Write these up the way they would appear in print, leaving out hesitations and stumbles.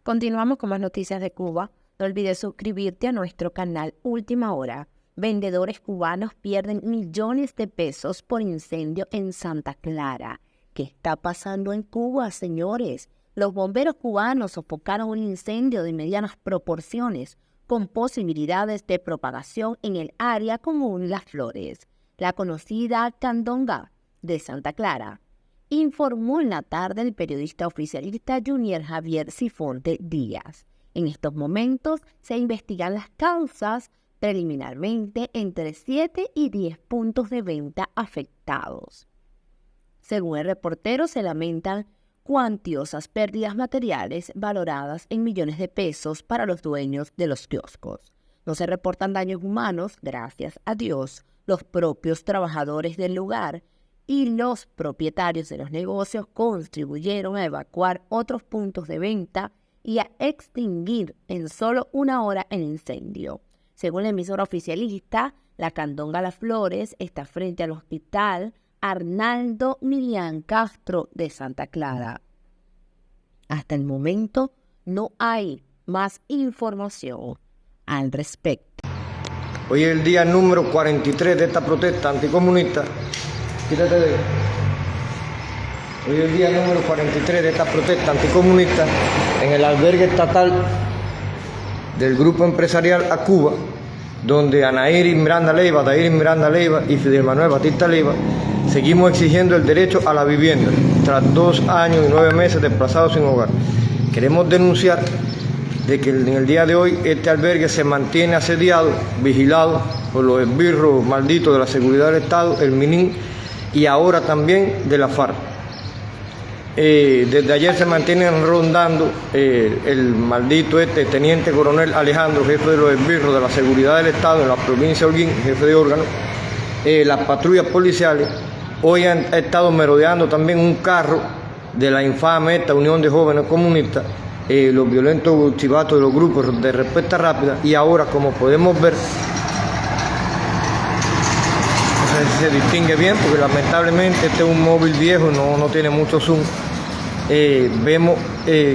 Continuamos con más noticias de Cuba. No olvides suscribirte a nuestro canal Última Hora. Vendedores cubanos pierden millones de pesos por incendio en Santa Clara. ¿Qué está pasando en Cuba, señores? Los bomberos cubanos sofocaron un incendio de medianas proporciones con posibilidades de propagación en el área común Las Flores, la conocida Candonga de Santa Clara, informó en la tarde el periodista oficialista Junior Javier Sifonte Díaz. En estos momentos se investigan las causas, preliminarmente entre 7 y 10 puntos de venta afectados. Según el reportero, se lamentan cuantiosas pérdidas materiales valoradas en millones de pesos para los dueños de los kioscos. No se reportan daños humanos, gracias a Dios. Los propios trabajadores del lugar y los propietarios de los negocios contribuyeron a evacuar otros puntos de venta y a extinguir en solo una hora el incendio. Según la emisora oficialista, la Candonga Las Flores está frente al hospital Arnaldo Milián Castro de Santa Clara. Hasta el momento no hay más información al respecto. Hoy es el día número 43 de esta protesta anticomunista. Quítate de ahí. Hoy es el día número 43 de esta protesta anticomunista en el albergue estatal del Grupo Empresarial A Cuba, donde Anaíris Miranda Leiva, Dairis Miranda Leiva y Fidel Manuel Batista Leiva seguimos exigiendo el derecho a la vivienda tras 2 años y 9 meses desplazados sin hogar. Queremos denunciar de que en el día de hoy este albergue se mantiene asediado, vigilado por los esbirros malditos de la seguridad del Estado, el MININ, y ahora también de la FARC. Desde ayer se mantienen rondando el maldito teniente coronel Alejandro, jefe de los esbirros de la seguridad del Estado en la provincia de Holguín, jefe de órgano, las patrullas policiales. Hoy han estado merodeando también un carro de la infame esta Unión de Jóvenes Comunistas, los violentos chivatos de los grupos de respuesta rápida, y ahora, como podemos ver, no sé si se distingue bien porque lamentablemente este es un móvil viejo, no tiene mucho zoom. Vemos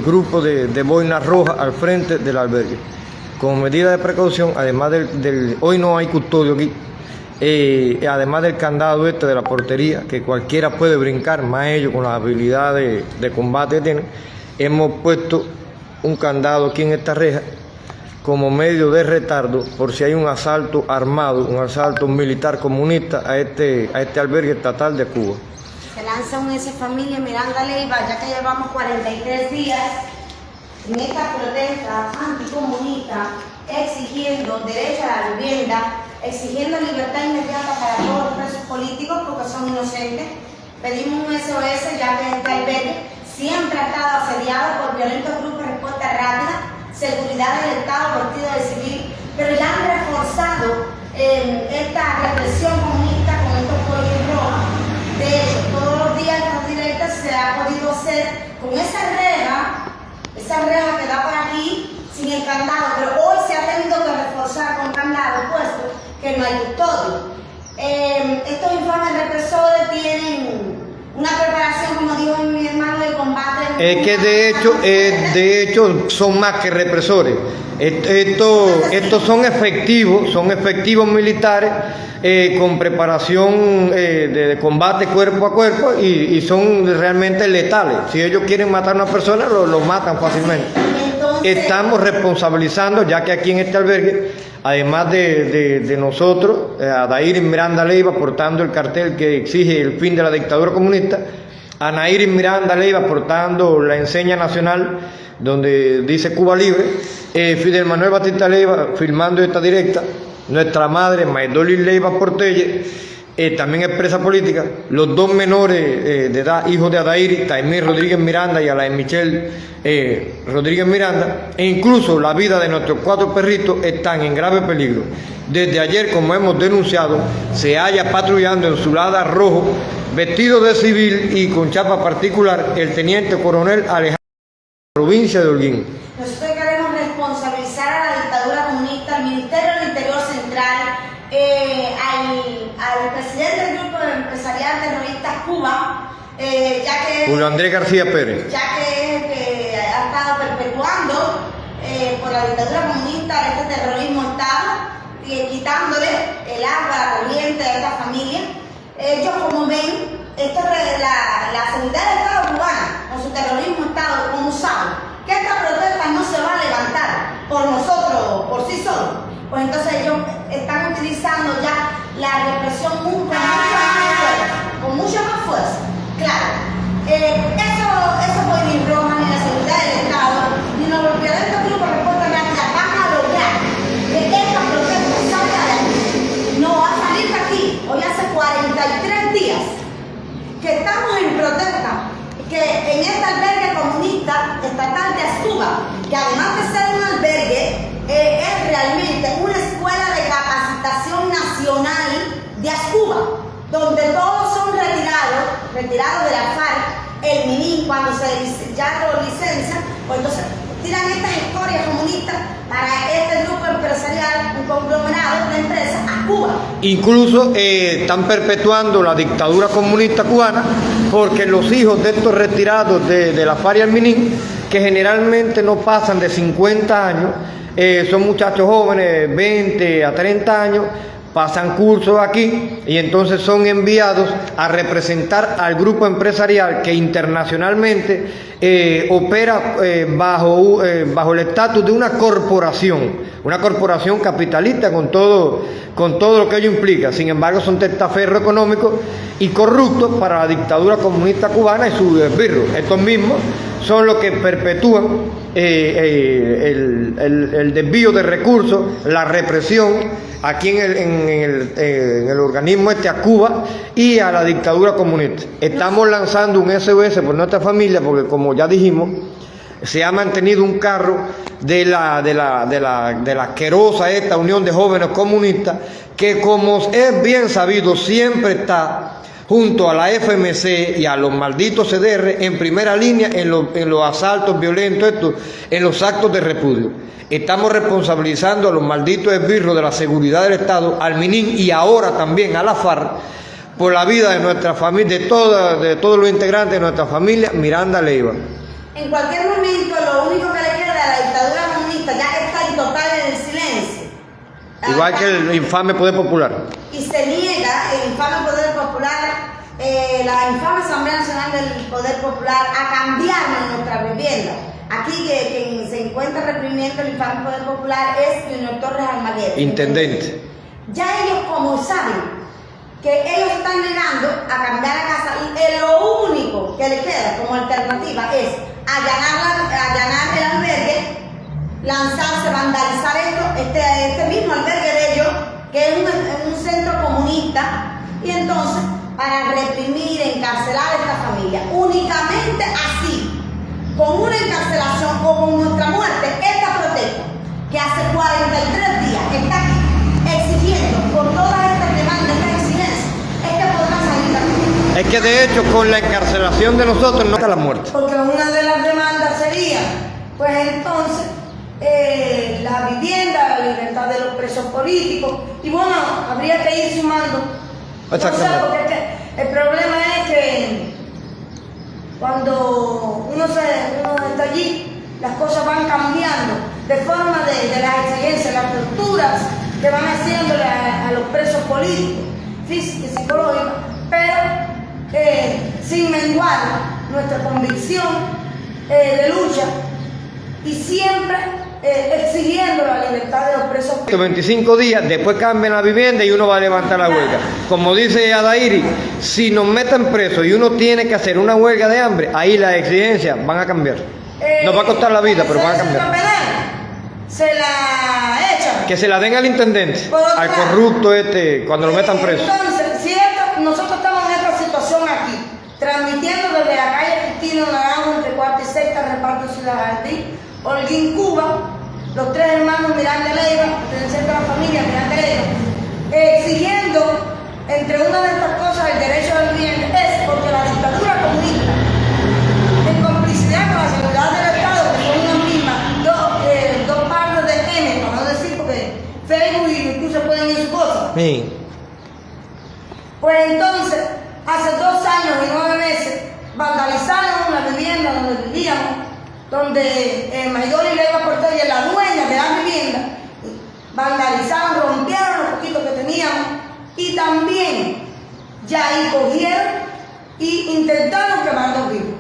grupos de boinas rojas al frente del albergue. Como medida de precaución, además hoy no hay custodio aquí, además del candado de la portería, que cualquiera puede brincar, más ellos con la habilidad de combate que tienen, hemos puesto un candado aquí en esta reja como medio de retardo por si hay un asalto armado, un asalto militar comunista a este albergue estatal de Cuba. Se lanza un S Familia Miranda Leiva, ya que llevamos 43 días en esta protesta anticomunista, exigiendo derecho a la vivienda, exigiendo libertad inmediata para todos los presos políticos porque son inocentes. Pedimos un SOS, ya que este albergue siempre ha estado asediado por violentos grupos de respuesta rápida, seguridad del Estado, partido de civil, pero ya han reforzado esta represión comunista con estos pollos rojos. De hecho, todos los días estas directas se ha podido hacer con esa reja que da por aquí, sin el candado, pero hoy se ha tenido que reforzar con candado, puesto que no hay custodio. Estos informes represores tienen una preparación, como dijo mi hermano, de combate. Es que de hecho son más que represores. Estos son efectivos militares con preparación de combate cuerpo a cuerpo y son realmente letales. Si ellos quieren matar a una persona, lo matan fácilmente. Entonces, estamos responsabilizando, ya que aquí en este albergue, además de nosotros, a Dairis Miranda Leiva portando el cartel que exige el fin de la dictadura comunista, a Anaíris Miranda Leiva portando la enseña nacional donde dice Cuba Libre, Fidel Manuel Batista Leiva filmando esta directa, nuestra madre Maidolis Leiva Portelle, también es presa política, los 2 menores de edad, hijos de Adairi, Taimir Rodríguez Miranda y Alain Michel Rodríguez Miranda, e incluso la vida de nuestros 4 perritos están en grave peligro. Desde ayer, como hemos denunciado, se halla patrullando en su Lada rojo, vestido de civil y con chapa particular, el teniente coronel Alejandro, provincia de Holguín. Nosotros queremos responsabilizar a la dictadura comunista, al Ministerio del Interior Central, al presidente del Grupo Empresarial Terrorista Cuba, ya que Julio Andrés García Pérez, ya que es el que ha estado perpetrando perpetuando por la dictadura comunista este terrorismo Estado, quitándole el agua, la corriente a esta familia. Ellos, como ven, esto es la seguridad del Estado cubana, con su terrorismo Estado, como saben que esta protesta no se va a levantar por nosotros, por sí solos, pues entonces ellos están utilizando ya la represión con mucha más fuerza. Claro, eso fue ni roja, ni la seguridad del Estado, ni los violentos grupos de Puerto Rico van a lograr que esta protesta salga de aquí. No va a salir de aquí. Hoy hace 43 días que estamos en protesta, que en este albergue comunista estatal de Astuba, que además de ser un albergue, es realmente una escuela de capacitación nacional de Astuba, donde todos son retirados de la FARC, el MININ, cuando ya lo licencian, pues entonces tiran estas historias comunistas para este grupo empresarial, un conglomerado de empresas, a Cuba. Incluso están perpetuando la dictadura comunista cubana, porque los hijos de estos retirados de la FARC y el MININ, que generalmente no pasan de 50 años, son muchachos jóvenes, 20 a 30 años, pasan cursos aquí y entonces son enviados a representar al grupo empresarial que internacionalmente opera bajo el estatus de una corporación capitalista con todo lo que ello implica. Sin embargo, son testaferros económicos y corruptos para la dictadura comunista cubana y sus esbirros. Estos mismos son los que perpetúan el desvío de recursos, la represión aquí en el organismo a Cuba y a la dictadura comunista. Estamos lanzando un SOS por nuestra familia porque, como ya dijimos, se ha mantenido un carro de la asquerosa esta Unión de Jóvenes Comunistas, que, como es bien sabido, siempre está junto a la FMC y a los malditos CDR en primera línea en los asaltos violentos, en los actos de repudio. Estamos responsabilizando a los malditos esbirros de la seguridad del Estado, al MININ y ahora también a la FARC, por la vida de nuestra familia, de todos los integrantes de nuestra familia, Miranda Leiva. En cualquier momento, lo único que le queda a la dictadura comunista, ya que está en total en el silencio, igual que el infame Poder Popular. Y se niega el infame Poder Popular, la infame Asamblea Nacional del Poder Popular, a cambiarnos nuestra vivienda. Aquí quien se encuentra reprimiendo el infame Poder Popular es Junior Torres Almaguer, intendente. Ya ellos, como saben que ellos están negando a cambiar la casa, y lo único que le queda como alternativa es allanar el albergue, lanzarse, vandalizar este mismo albergue de ellos, que es un centro comunista, y entonces para reprimir, encarcelar a esta familia. Únicamente así, con una encarcelación o con nuestra muerte, esta protesta, que hace 43 días está aquí exigiendo por todas estas demandas, estas exigencias, es que podrán salir de aquí. Es que de hecho con la encarcelación de nosotros no está la muerte. Porque una de las demandas sería, pues entonces, la vivienda, la libertad de los presos políticos, y bueno, habría que ir sumando. Exactamente. Porque el problema es que cuando uno está allí, las cosas van cambiando de forma de las exigencias, las torturas que van haciéndole a los presos políticos, físicos y psicológicos, pero sin menguar nuestra convicción de lucha y siempre exigiendo la libertad de los presos. 25 días, después cambian la vivienda y uno va a levantar la huelga. Como dice Adairi, si nos meten presos y uno tiene que hacer una huelga de hambre, ahí las exigencias van a cambiar. Nos va a costar la vida, pero van a cambiar. Se la echan. Que se la den al intendente, al corrupto cuando lo metan preso. Entonces, nosotros estamos en esta situación aquí, transmitiendo desde la calle Cristino Naranjo, entre cuarta y sexta, reparto Ciudad Jardín, Holguín, Cuba, los tres hermanos Miranda Leiva, pertenecientes a la familia Miranda Leiva, exigiendo, entre una de estas cosas, el derecho al vivienda, es porque la dictadura comunista, en complicidad con la seguridad del Estado, que son unas mismas, dos partes de M, para no decir, porque Facebook y YouTube se pueden ir sus cosas. Sí. Pues entonces, hace 2 años y 9 meses, vandalizaron una vivienda donde vivíamos, donde Maridoli le iba a cortar, ella es la dueña de la vivienda, vandalizaron, rompieron los poquitos que teníamos y también ya ahí cogieron y intentaron quemarnos vivos.